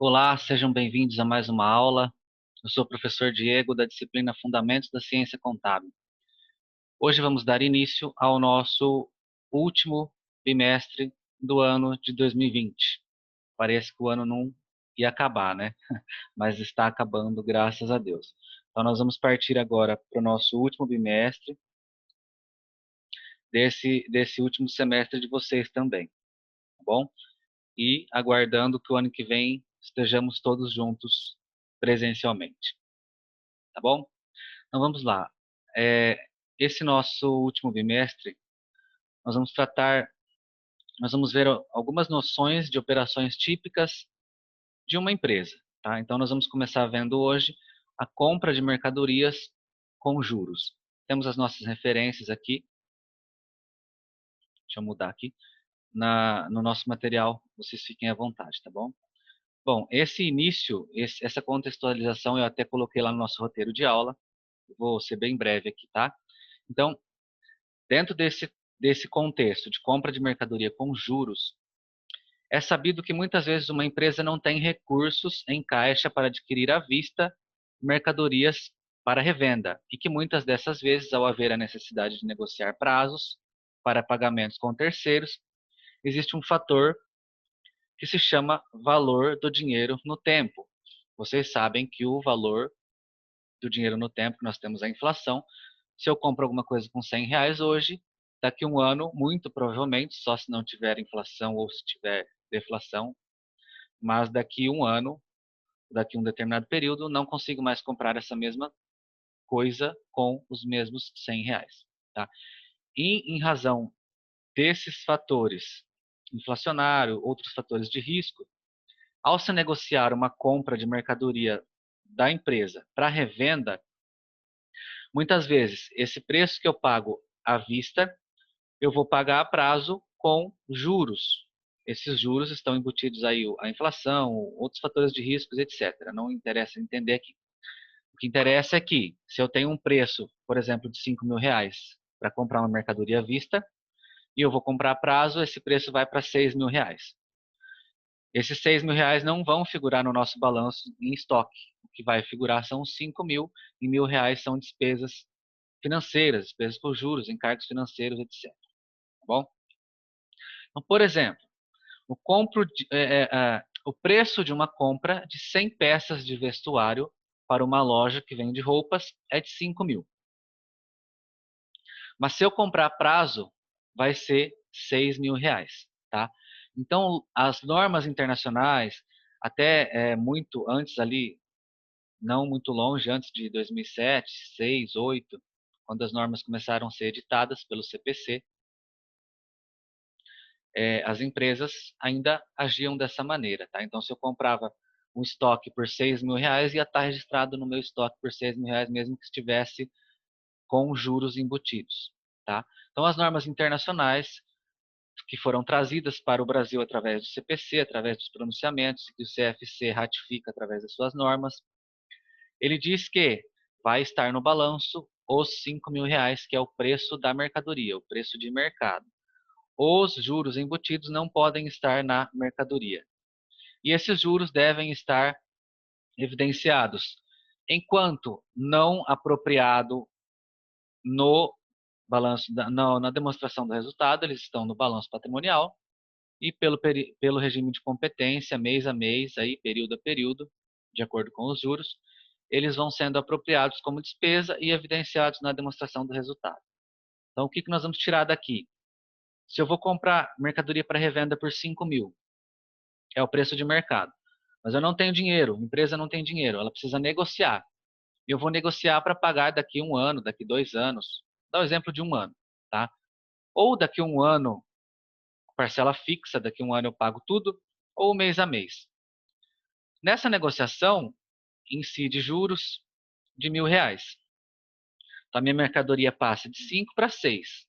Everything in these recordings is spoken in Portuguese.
Olá, sejam bem-vindos a mais uma aula. Eu sou o professor Diego, da disciplina Fundamentos da Ciência Contábil. Hoje vamos dar início ao nosso último bimestre do ano de 2020. Parece que o ano não ia acabar, né? Mas está acabando, graças a Deus. Então, nós vamos partir agora para o nosso último bimestre desse último semestre de vocês também, tá bom? E aguardando que o ano que vem estejamos todos juntos presencialmente, tá bom? Então vamos lá. É, esse nosso último bimestre, nós vamos tratar, nós vamos ver algumas noções de operações típicas de uma empresa, tá? Então nós vamos começar vendo hoje a compra de mercadorias com juros. Temos as nossas referências aqui. Deixa eu mudar aqui. No nosso material, vocês fiquem à vontade, tá bom? Bom, esse início, essa contextualização eu até coloquei lá no nosso roteiro de aula. Eu vou ser bem breve aqui, tá? Então, dentro desse contexto de compra de mercadoria com juros, é sabido que muitas vezes uma empresa não tem recursos em caixa para adquirir à vista mercadorias para revenda e que muitas dessas vezes, ao haver a necessidade de negociar prazos para pagamentos com terceiros, existe um fator que se chama valor do dinheiro no tempo. Vocês sabem que o valor do dinheiro no tempo, que nós temos a inflação. Se eu compro alguma coisa com R$ 100 hoje, daqui a um ano, muito provavelmente, só se não tiver inflação ou se tiver deflação, mas daqui a um ano, daqui a um determinado período, não consigo mais comprar essa mesma coisa com os mesmos R$ 100. Tá? E em razão desses fatores, inflacionário, outros fatores de risco, ao se negociar uma compra de mercadoria da empresa para revenda, muitas vezes, esse preço que eu pago à vista, eu vou pagar a prazo com juros. Esses juros estão embutidos aí a inflação, outros fatores de riscos, etc. Não interessa entender aqui. O que interessa é que, se eu tenho um preço, por exemplo, de R$ 5.000 para comprar uma mercadoria à vista, e eu vou comprar a prazo, esse preço vai para R$ 6.000. Esses R$ 6.000 não vão figurar no nosso balanço em estoque. O que vai figurar são os 5.000 e R$ 1.000 são despesas financeiras, despesas por juros, encargos financeiros, etc. Tá bom? Então, por exemplo, o preço de uma compra de 100 peças de vestuário para uma loja que vende roupas é de 5.000. Mas se eu comprar a prazo, vai ser R$ 6.000, tá? Então, as normas internacionais, até muito antes ali, não muito longe, antes de 2007, 6, 8, quando as normas começaram a ser editadas pelo CPC, as empresas ainda agiam dessa maneira, tá? Então, se eu comprava um estoque por R$ 6.000, ia estar registrado no meu estoque por R$ 6.000, mesmo que estivesse com juros embutidos, tá? Então, as normas internacionais que foram trazidas para o Brasil através do CPC, através dos pronunciamentos que o CFC ratifica através das suas normas, ele diz que vai estar no balanço os R$ 5.000, que é o preço da mercadoria, o preço de mercado. Os juros embutidos não podem estar na mercadoria. E esses juros devem estar evidenciados enquanto não apropriado no balanço, na demonstração do resultado, eles estão no balanço patrimonial e pelo regime de competência, mês a mês, aí, período a período, de acordo com os juros, eles vão sendo apropriados como despesa e evidenciados na demonstração do resultado. Então, o que nós vamos tirar daqui? Se eu vou comprar mercadoria para revenda por 5.000, é o preço de mercado. Mas eu não tenho dinheiro, a empresa não tem dinheiro, ela precisa negociar. Eu vou negociar para pagar daqui um ano, daqui 2 anos. Dá o exemplo de um ano, tá? Ou daqui um ano, parcela fixa, daqui um ano eu pago tudo, ou mês a mês. Nessa negociação, incide juros de R$ 1.000. Então, a minha mercadoria passa de 5 para 6.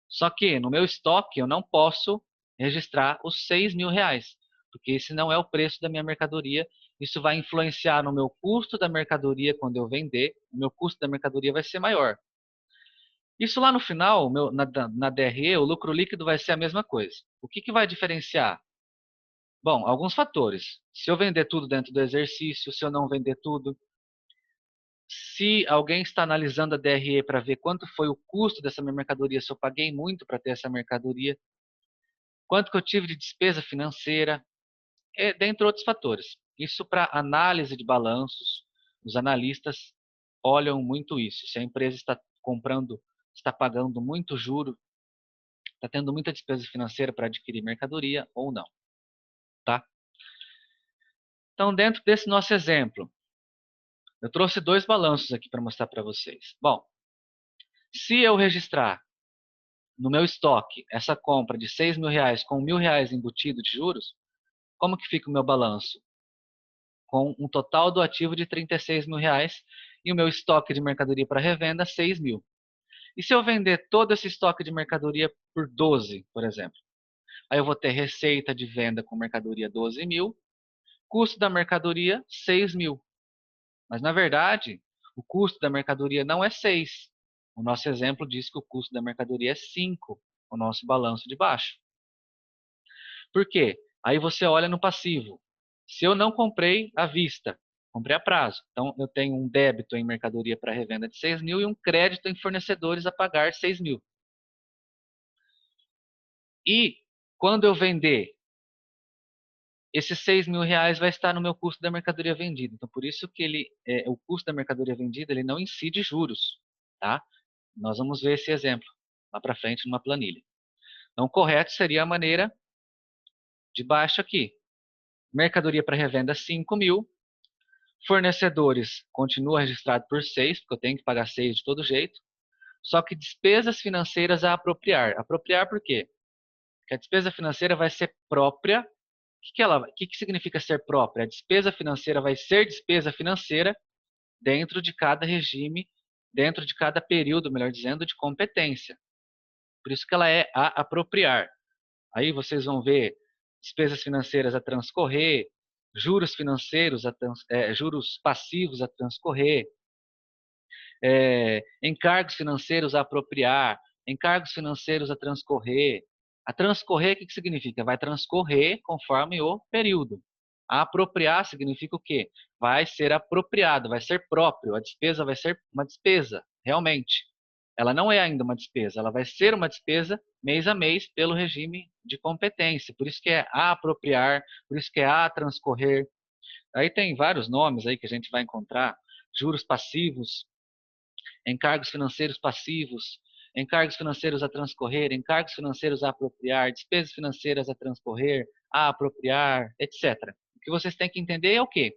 Só que no meu estoque eu não posso registrar os R$ 6.000, porque esse não é o preço da minha mercadoria. Isso vai influenciar no meu custo da mercadoria quando eu vender. O meu custo da mercadoria vai ser maior. Isso lá no final, na DRE, o lucro líquido vai ser a mesma coisa. O que vai diferenciar Bom, alguns fatores. Se eu vender tudo dentro do exercício, se eu não vender tudo, se alguém está analisando a DRE para ver quanto foi o custo dessa minha mercadoria, se eu paguei muito para ter essa mercadoria, quanto que eu tive de despesa financeira, dentre outros fatores. Isso para análise de balanços, os analistas olham muito isso. Se a empresa está comprando, está pagando muito juro, está tendo muita despesa financeira para adquirir mercadoria ou não, tá? Então, dentro desse nosso exemplo, eu trouxe dois balanços aqui para mostrar para vocês. Bom, se eu registrar no meu estoque essa compra de R$ 6.000 com R$ 1.000 embutido de juros, como que fica o meu balanço? Com um total do ativo de R$ 36.000 e o meu estoque de mercadoria para revenda 6.000. E se eu vender todo esse estoque de mercadoria por 12, por exemplo? Aí eu vou ter receita de venda com mercadoria 12.000, custo da mercadoria 6.000. Mas na verdade, o custo da mercadoria não é 6. O nosso exemplo diz que o custo da mercadoria é 5, o nosso balanço de baixo. Por quê? Aí você olha no passivo. Se eu não comprei à vista, comprei a prazo. Então, eu tenho um débito em mercadoria para revenda de 6.000 e um crédito em fornecedores a pagar 6.000. E quando eu vender, esses R$ 6.000 vai estar no meu custo da mercadoria vendida. Então, por isso que o custo da mercadoria vendida ele não incide juros. Tá? Nós vamos ver esse exemplo lá para frente numa planilha. Então, o correto seria a maneira de baixo aqui. Mercadoria para revenda 5.000. Fornecedores continua registrado por 6, porque eu tenho que pagar 6 de todo jeito. Só que despesas financeiras a apropriar. Apropriar por quê? Porque a despesa financeira vai ser própria. O que significa ser própria? A despesa financeira vai ser despesa financeira dentro de cada regime, dentro de cada período, melhor dizendo, de competência. Por isso que ela é a apropriar. Aí vocês vão ver despesas financeiras a transcorrer, juros financeiros, juros passivos a transcorrer, encargos financeiros a apropriar, encargos financeiros a transcorrer. A transcorrer, o que significa? Vai transcorrer conforme o período. A apropriar significa o quê? Vai ser apropriado, vai ser próprio. A despesa vai ser uma despesa, realmente. Ela não é ainda uma despesa, ela vai ser uma despesa mês a mês pelo regime de competência. Por isso que é a apropriar, por isso que é a transcorrer. Aí tem vários nomes aí que a gente vai encontrar, juros passivos, encargos financeiros passivos, encargos financeiros a transcorrer, encargos financeiros a apropriar, despesas financeiras a transcorrer, a apropriar, etc. O que vocês têm que entender é o quê?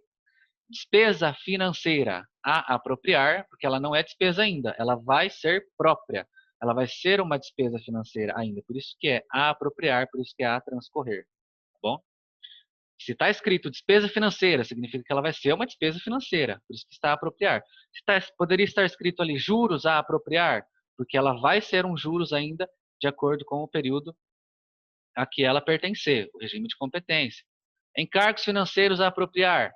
Despesa financeira a apropriar, porque ela não é despesa ainda, ela vai ser própria, ela vai ser uma despesa financeira ainda, por isso que é a apropriar, por isso que é a transcorrer, tá bom? Se está escrito despesa financeira, significa que ela vai ser uma despesa financeira, por isso que está a apropriar. Poderia estar escrito ali juros a apropriar, porque ela vai ser um juros ainda de acordo com o período a que ela pertencer, o regime de competência. Encargos financeiros a apropriar.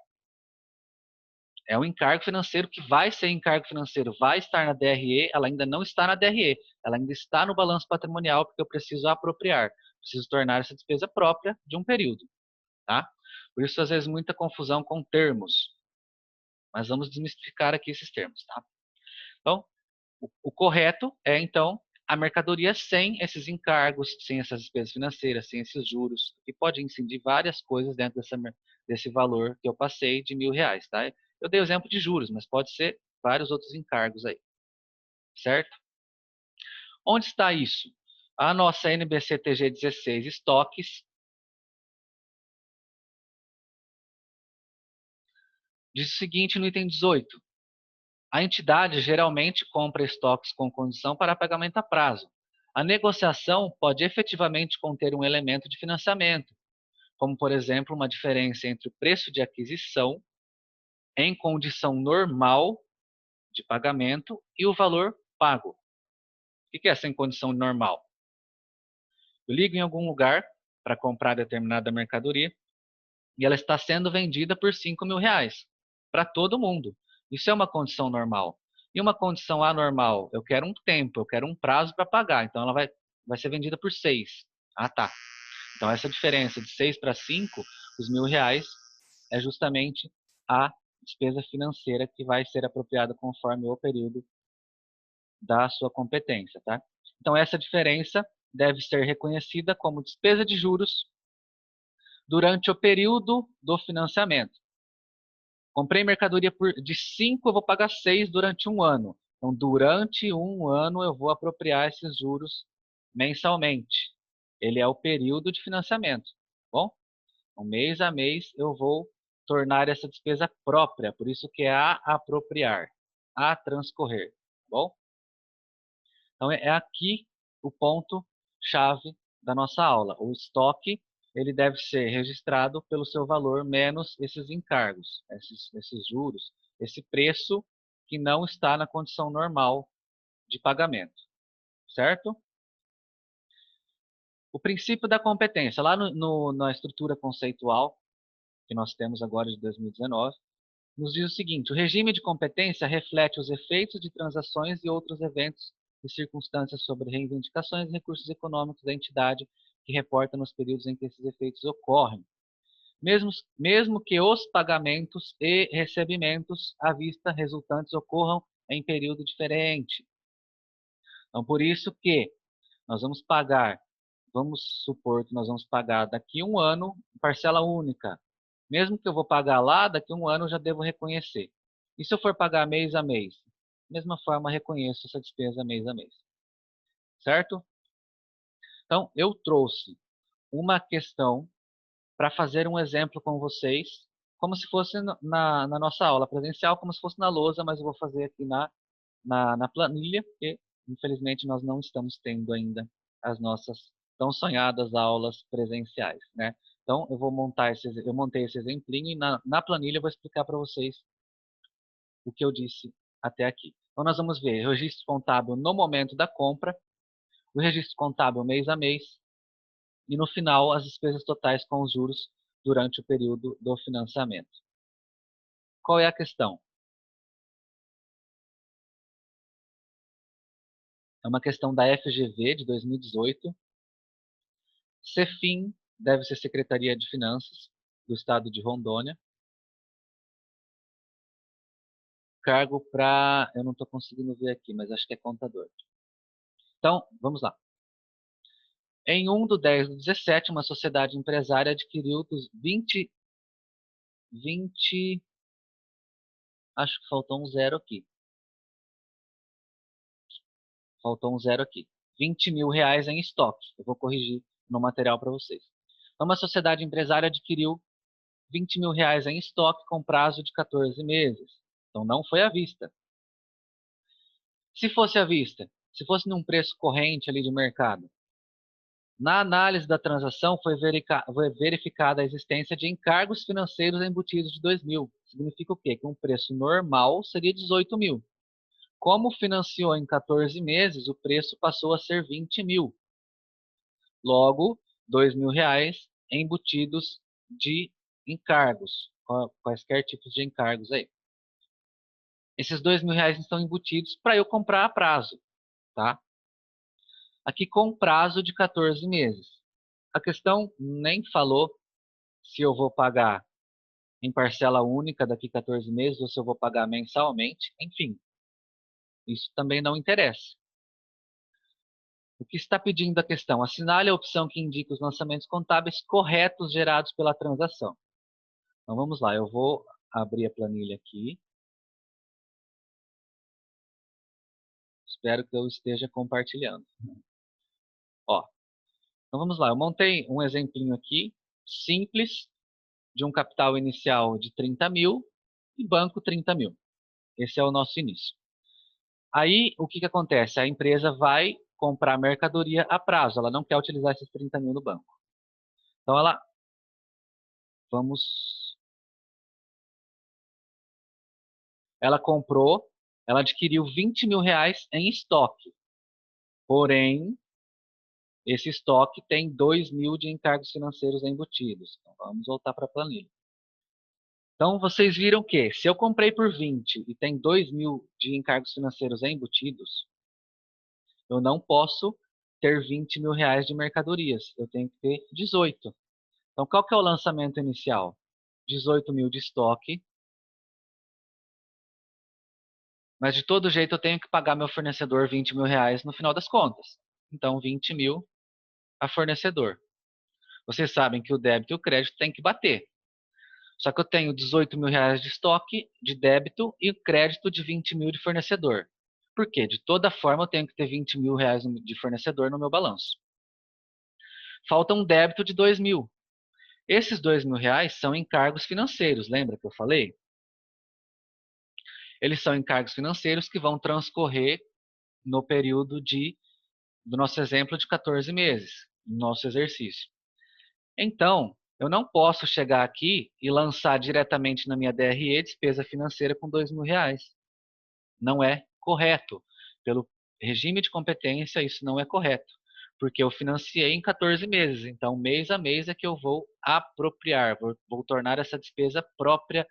É um encargo financeiro que vai ser encargo financeiro, vai estar na DRE, ela ainda não está na DRE, ela ainda está no balanço patrimonial, porque eu preciso apropriar, preciso tornar essa despesa própria de um período. Tá? Por isso, às vezes, muita confusão com termos. Mas vamos desmistificar aqui esses termos. Tá? Então, o correto é, então, a mercadoria sem esses encargos, sem essas despesas financeiras, sem esses juros, que pode incidir várias coisas dentro desse valor que eu passei de R$ 1.000. Tá? Eu dei o exemplo de juros, mas pode ser vários outros encargos aí. Certo? Onde está isso? A nossa NBCTG 16 estoques diz o seguinte no item 18. A entidade geralmente compra estoques com condição para pagamento a prazo. A negociação pode efetivamente conter um elemento de financiamento, como, por exemplo, uma diferença entre o preço de aquisição em condição normal de pagamento e o valor pago. O que é essa em condição normal? Eu ligo em algum lugar para comprar determinada mercadoria e ela está sendo vendida por R$ 5.000 para todo mundo. Isso é uma condição normal. E uma condição anormal, eu quero um tempo, eu quero um prazo para pagar. Então ela vai ser vendida por 6. Ah, tá. Então essa diferença de 6 para 5, Os R$ 1.000 é justamente a despesa financeira que vai ser apropriada conforme o período da sua competência, tá? Então, essa diferença deve ser reconhecida como despesa de juros durante o período do financiamento. Comprei mercadoria de 5, eu vou pagar 6 durante um ano. Então, durante um ano, eu vou apropriar esses juros mensalmente. Ele é o período de financiamento, tá bom? Então, mês a mês, eu vou tornar essa despesa própria, por isso que é a apropriar, a transcorrer, tá bom? Então, é aqui o ponto-chave da nossa aula. O estoque, ele deve ser registrado pelo seu valor menos esses encargos, esses juros, esse preço que não está na condição normal de pagamento, certo? O princípio da competência, lá na estrutura conceitual que nós temos agora de 2019, nos diz o seguinte: o regime de competência reflete os efeitos de transações e outros eventos e circunstâncias sobre reivindicações e recursos econômicos da entidade que reporta nos períodos em que esses efeitos ocorrem, mesmo que os pagamentos e recebimentos à vista resultantes ocorram em período diferente. Então, por isso que nós vamos pagar, vamos supor que nós vamos pagar daqui a um ano, parcela única. Mesmo que eu vou pagar lá, daqui a um ano eu já devo reconhecer. E se eu for pagar mês a mês? Da mesma forma, reconheço essa despesa mês a mês. Certo? Então, eu trouxe uma questão para fazer um exemplo com vocês, como se fosse na nossa aula presencial, como se fosse na lousa, mas eu vou fazer aqui na planilha, porque infelizmente nós não estamos tendo ainda as nossas tão sonhadas aulas presenciais, né? Então eu montei esse exemplinho e na planilha eu vou explicar para vocês o que eu disse até aqui. Então nós vamos ver o registro contábil no momento da compra, o registro contábil mês a mês e no final as despesas totais com os juros durante o período do financiamento. Qual é a questão? É uma questão da FGV de 2018. CEFIN deve ser Secretaria de Finanças do Estado de Rondônia. Cargo para, eu não estou conseguindo ver aqui, mas acho que é contador. Então, vamos lá. Em 1/10/17, uma sociedade empresária adquiriu dos 20, acho que faltou um zero aqui. Faltou um zero aqui. R$ 20.000 em estoque. Eu vou corrigir no material para vocês. Então, uma sociedade empresária adquiriu R$ 20.000 em estoque com prazo de 14 meses. Então, não foi à vista. Se fosse à vista, se fosse num preço corrente ali de mercado, na análise da transação foi verificada a existência de encargos financeiros embutidos de 2.000. Significa o quê? Que um preço normal seria 18.000. Como financiou em 14 meses, o preço passou a ser 20.000. Logo, R$ 2.000 embutidos de encargos, quaisquer tipos de encargos aí. Esses R$ 2.000 estão embutidos para eu comprar a prazo, tá? Aqui com prazo de 14 meses. A questão nem falou se eu vou pagar em parcela única daqui a 14 meses ou se eu vou pagar mensalmente. Enfim, isso também não interessa. O que está pedindo a questão? Assinale a opção que indica os lançamentos contábeis corretos gerados pela transação. Então vamos lá, eu vou abrir a planilha aqui. Espero que eu esteja compartilhando. Ó, então vamos lá, eu montei um exemplinho aqui, simples, de um capital inicial de 30.000 e banco 30.000. Esse é o nosso início. Aí, o que acontece? A empresa vai comprar mercadoria a prazo, ela não quer utilizar esses 30.000 no banco. Então, ela comprou, ela adquiriu R$ 20.000 em estoque. Porém, esse estoque tem 2.000 de encargos financeiros embutidos. Então, vamos voltar para a planilha. Então, vocês viram que se eu comprei por 20 e tem 2.000 de encargos financeiros embutidos, eu não posso ter R$ 20.000 de mercadorias. Eu tenho que ter 18. Então, qual que é o lançamento inicial? 18 mil de estoque, mas de todo jeito eu tenho que pagar meu fornecedor 20 mil reais no final das contas. Então, 20 mil a fornecedor. Vocês sabem que o débito e o crédito tem que bater. Só que eu tenho 18 mil reais de estoque de débito e crédito de 20 mil de fornecedor. Por quê? De toda forma eu tenho que ter 20 mil reais de fornecedor no meu balanço. Falta um débito de 2 mil. Esses 2 mil reais são encargos financeiros, lembra que eu falei? Eles são encargos financeiros que vão transcorrer no período do nosso exemplo de 14 meses, no nosso exercício. Então, eu não posso chegar aqui e lançar diretamente na minha DRE despesa financeira com 2 mil reais. Não é correto. Pelo regime de competência, isso não é correto. Porque eu financiei em 14 meses. Então, mês a mês é que eu vou apropriar, vou tornar essa despesa própria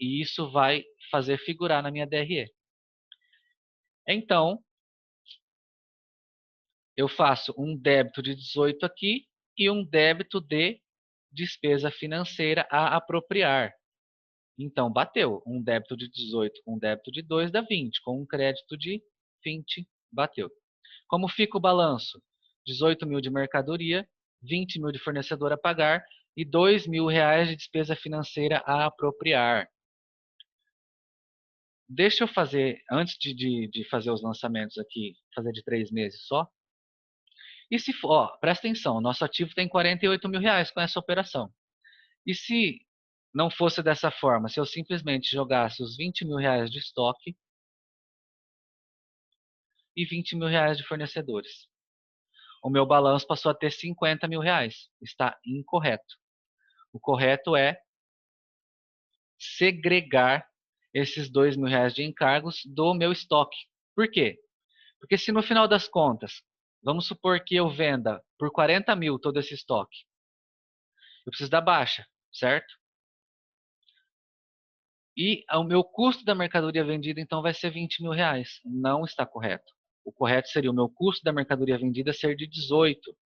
e isso vai fazer figurar na minha DRE. Então, eu faço um débito de 18 aqui e um débito de despesa financeira a apropriar. Então, bateu. Um débito de 18 com um débito de 2 dá 20. Com um crédito de 20, bateu. Como fica o balanço? 18 mil de mercadoria, 20 mil de fornecedor a pagar e 2 mil reais de despesa financeira a apropriar. Deixa eu fazer, antes de fazer os lançamentos aqui, fazer de 3 meses só. E se for, ó, presta atenção, nosso ativo tem 48 mil reais com essa operação. E se não fosse dessa forma, se eu simplesmente jogasse os 20 mil reais de estoque e 20 mil reais de fornecedores? O meu balanço passou a ter 50 mil reais. Está incorreto. O correto é segregar esses 2 mil reais de encargos do meu estoque. Por quê? Porque se no final das contas, vamos supor que eu venda por 40 mil todo esse estoque, eu preciso da baixa, certo? E o meu custo da mercadoria vendida, então, vai ser 20 mil reais. Não está correto. O correto seria o meu custo da mercadoria vendida ser de 18.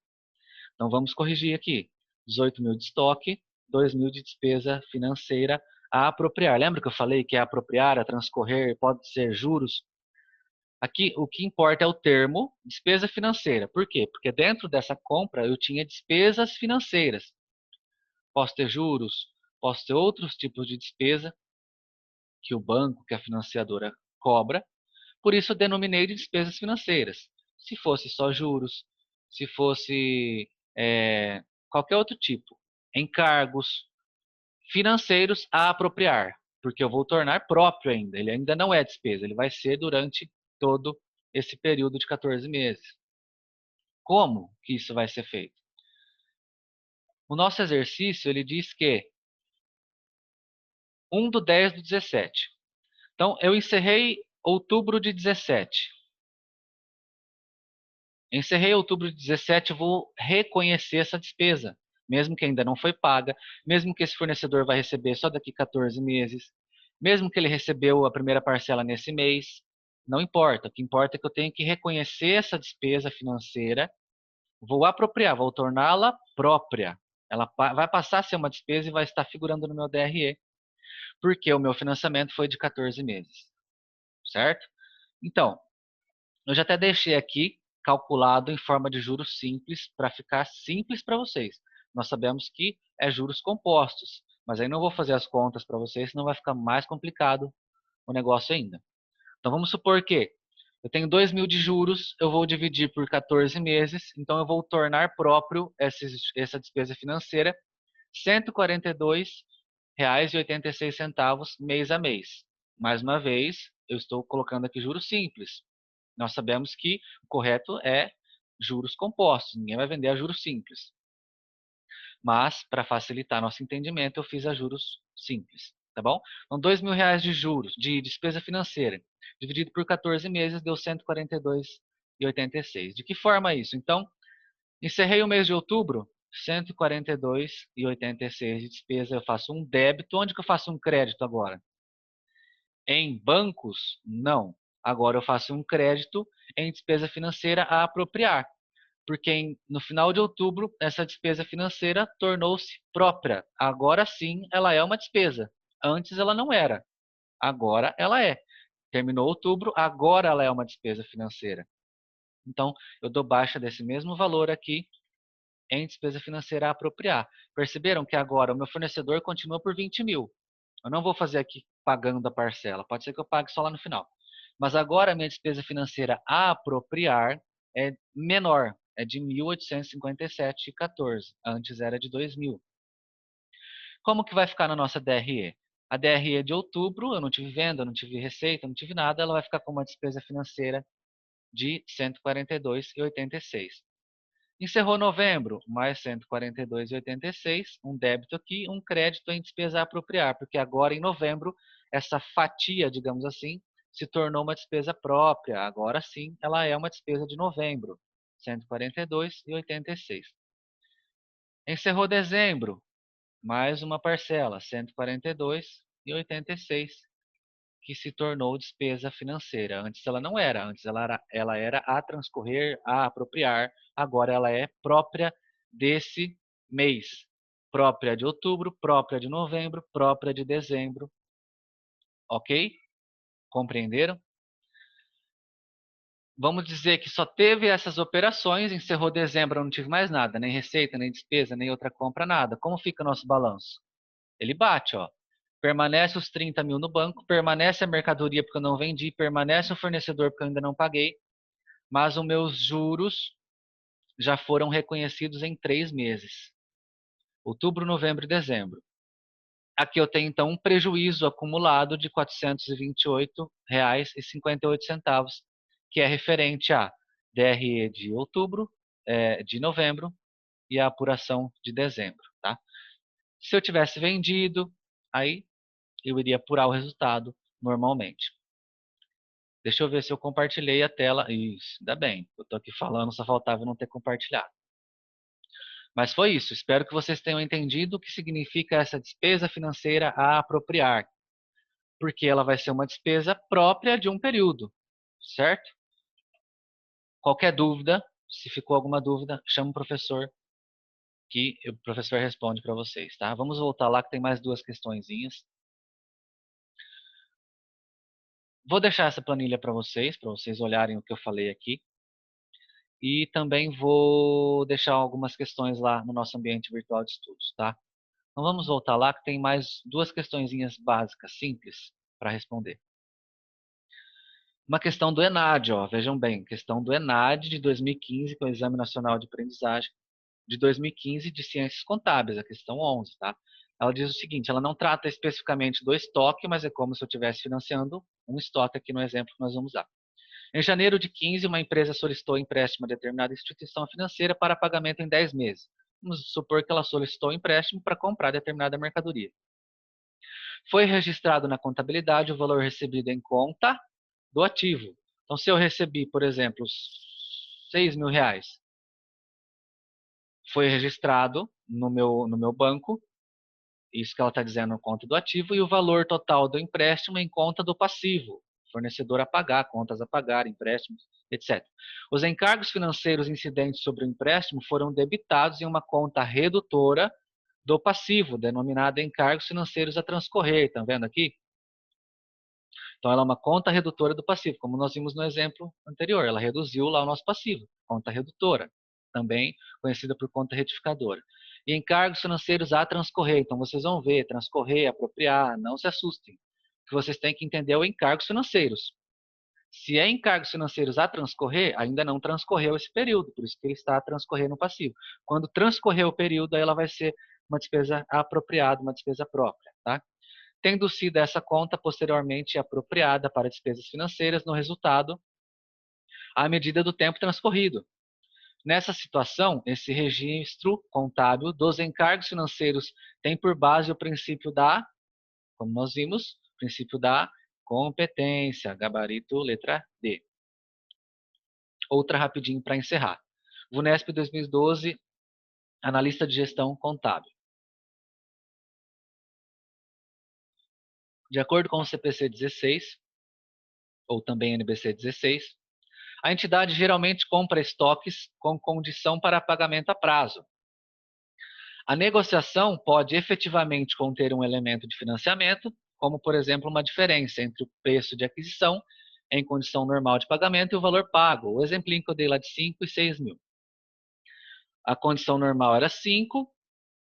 Então, vamos corrigir aqui. 18 mil de estoque, 2 mil de despesa financeira a apropriar. Lembra que eu falei que é apropriar, a transcorrer, pode ser juros? Aqui, o que importa é o termo despesa financeira. Por quê? Porque dentro dessa compra eu tinha despesas financeiras. Posso ter juros, posso ter outros tipos de despesa que o banco, que a financiadora cobra, por isso eu denominei de despesas financeiras. Se fosse só juros, se fosse qualquer outro tipo, encargos financeiros a apropriar, porque eu vou tornar próprio ainda. Ele ainda não é despesa, ele vai ser durante todo esse período de 14 meses. Como que isso vai ser feito? O nosso exercício ele diz que 1/10/17. Então, eu encerrei outubro de 17. Encerrei outubro de 17, eu vou reconhecer essa despesa, mesmo que ainda não foi paga, mesmo que esse fornecedor vai receber só daqui 14 meses, mesmo que ele recebeu a primeira parcela nesse mês, não importa. O que importa é que eu tenho que reconhecer essa despesa financeira, vou apropriar, vou torná-la própria. Ela vai passar a ser uma despesa e vai estar figurando no meu DRE, porque o meu financiamento foi de 14 meses, certo? Então, eu já até deixei aqui calculado em forma de juros simples para ficar simples para vocês. Nós sabemos que é juros compostos, mas aí não vou fazer as contas para vocês, senão vai ficar mais complicado o negócio ainda. Então vamos supor que eu tenho 2 mil de juros, eu vou dividir por 14 meses, então eu vou tornar próprio essa despesa financeira R$ 142,86 mês a mês. Mais uma vez, eu estou colocando aqui juros simples. Nós sabemos que o correto é juros compostos, ninguém vai vender a juros simples. Mas, para facilitar nosso entendimento, eu fiz a juros simples, tá bom? Então, 2 mil reais de juros, de despesa financeira, dividido por 14 meses, deu 142,86. De que forma isso? Então, encerrei o mês de outubro, 142,86 de despesa, eu faço um débito. Onde que eu faço um crédito agora? Em bancos? Não. Agora eu faço um crédito em despesa financeira a apropriar. Porque no final de outubro, essa despesa financeira tornou-se própria. Agora sim, ela é uma despesa. Antes ela não era. Agora ela é. Terminou outubro, agora ela é uma despesa financeira. Então, eu dou baixa desse mesmo valor aqui em despesa financeira a apropriar. Perceberam que agora o meu fornecedor continua por 20 mil. Eu não vou fazer aqui pagando a parcela. Pode ser que eu pague só lá no final. Mas agora a minha despesa financeira a apropriar é menor. É de 1.857,14. Antes era de 2.000. Como que vai ficar na nossa DRE? A DRE de outubro, eu não tive venda, eu não tive receita, eu não tive nada, ela vai ficar com uma despesa financeira de 142,86. Encerrou novembro, mais 142,86, um débito aqui, um crédito em despesa a apropriar, porque agora em novembro, essa fatia, digamos assim, se tornou uma despesa própria. Agora sim, ela é uma despesa de novembro, 142,86. Encerrou dezembro, mais uma parcela, 142,86, que se tornou despesa financeira. Antes ela não era, antes ela era a transcorrer, a apropriar, agora ela é própria desse mês. Própria de outubro, própria de novembro, própria de dezembro. Ok? Compreenderam? Vamos dizer que só teve essas operações, encerrou dezembro, eu não tive mais nada, nem receita, nem despesa, nem outra compra, nada. Como fica o nosso balanço? Ele bate, ó. Permanece os 30 mil no banco, permanece a mercadoria porque eu não vendi, permanece o fornecedor porque eu ainda não paguei, mas os meus juros já foram reconhecidos em 3 meses. Outubro, novembro e dezembro. Aqui eu tenho então um prejuízo acumulado de R$ 428,58, que é referente a DRE de outubro, de novembro e a apuração de dezembro. Tá? Se eu tivesse vendido, aí eu iria apurar o resultado normalmente. Deixa eu ver se eu compartilhei a tela. Isso, ainda bem. Eu estou aqui falando, só faltava eu não ter compartilhado. Mas foi isso. Espero que vocês tenham entendido o que significa essa despesa financeira a apropriar. Porque ela vai ser uma despesa própria de um período, certo? Qualquer dúvida, se ficou alguma dúvida, chama o professor que o professor responde para vocês, tá? Vamos voltar lá que tem mais duas questõezinhas. Vou deixar essa planilha para vocês olharem o que eu falei aqui. E também vou deixar algumas questões lá no nosso ambiente virtual de estudos, tá? Então vamos voltar lá que tem mais duas questõezinhas básicas, simples, para responder. Uma questão do ENAD, ó, vejam bem, questão do ENAD de 2015, que é o Exame Nacional de Aprendizagem de 2015 de Ciências Contábeis, a questão 11, tá? Ela diz o seguinte, ela não trata especificamente do estoque, mas é como se eu estivesse financiando um estoque aqui no exemplo que nós vamos usar. Em janeiro de 15, uma empresa solicitou empréstimo a determinada instituição financeira para pagamento em 10 meses. Vamos supor que ela solicitou empréstimo para comprar determinada mercadoria. Foi registrado na contabilidade o valor recebido em conta do ativo. Então, se eu recebi, por exemplo, R$ 6.000, foi registrado no meu banco, isso que ela está dizendo na conta do ativo, e o valor total do empréstimo em conta do passivo, fornecedor a pagar, contas a pagar, empréstimos, etc. Os encargos financeiros incidentes sobre o empréstimo foram debitados em uma conta redutora do passivo, denominada encargos financeiros a transcorrer. Estão vendo aqui? Então, ela é uma conta redutora do passivo, como nós vimos no exemplo anterior. Ela reduziu lá o nosso passivo, conta redutora, também conhecida por conta retificadora. E encargos financeiros a transcorrer. Então, vocês vão ver, transcorrer, apropriar, não se assustem. O que vocês têm que entender é o encargos financeiros. Se é encargos financeiros a transcorrer, ainda não transcorreu esse período, por isso que ele está a transcorrer no passivo. Quando transcorrer o período, aí ela vai ser uma despesa apropriada, uma despesa própria, tá? Tendo sido essa conta posteriormente apropriada para despesas financeiras no resultado, à medida do tempo transcorrido. Nessa situação, esse registro contábil dos encargos financeiros tem por base o princípio da, como nós vimos, princípio da competência, gabarito letra D. Outra rapidinho para encerrar. VUNESP 2012, analista de gestão contábil. De acordo com o CPC 16, ou também NBC 16, A entidade geralmente compra estoques com condição para pagamento a prazo. A negociação pode efetivamente conter um elemento de financiamento, como, por exemplo, uma diferença entre o preço de aquisição em condição normal de pagamento e o valor pago. O exemplinho que eu dei lá de 5 e 6 mil. A condição normal era 5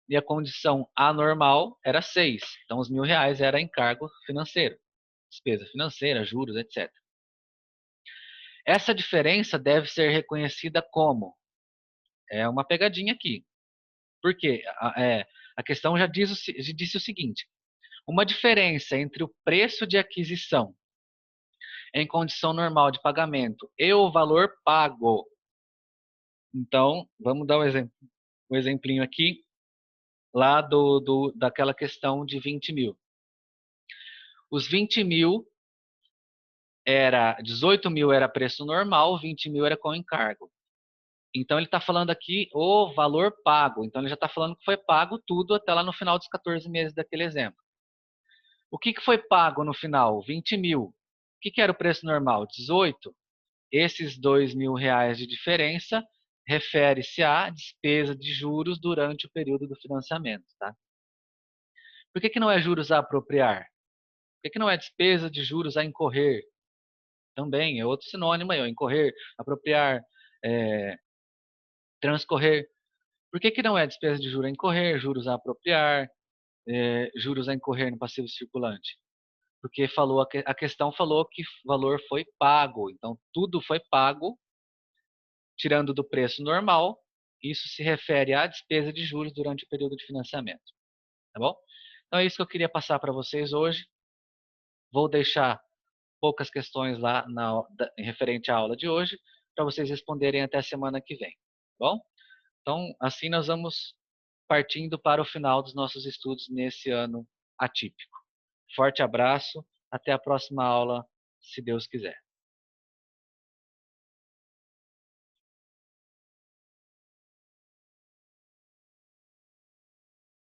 e a condição anormal era 6. Então, os R$ 1.000 era encargo financeiro, despesa financeira, juros, etc. Essa diferença deve ser reconhecida como? É uma pegadinha aqui. Por quê? A questão já disse o seguinte: uma diferença entre o preço de aquisição em condição normal de pagamento e o valor pago. Então, vamos dar um exemplinho aqui, lá daquela questão de 20 mil. Os 20 mil 18 mil era preço normal, 20 mil era com encargo. Então ele está falando aqui o valor pago. Então ele já está falando que foi pago tudo até lá no final dos 14 meses daquele exemplo. O que foi pago no final? 20 mil. O que era o preço normal? 18. Esses R$ 2.000 de diferença refere-se à despesa de juros durante o período do financiamento. Tá? Por que não é juros a apropriar? Por que não é despesa de juros a incorrer? Também é outro sinônimo aí, incorrer, apropriar, transcorrer. Por que não é despesa de juros a incorrer, juros a apropriar, juros a incorrer no passivo circulante? Porque a questão falou que o valor foi pago. Então, tudo foi pago, tirando do preço normal. Isso se refere à despesa de juros durante o período de financiamento. Tá bom? Então, é isso que eu queria passar para vocês hoje. Vou deixar poucas questões lá referente à aula de hoje, para vocês responderem até a semana que vem. Tá bom? Então, assim nós vamos partindo para o final dos nossos estudos nesse ano atípico. Forte abraço, até a próxima aula, se Deus quiser.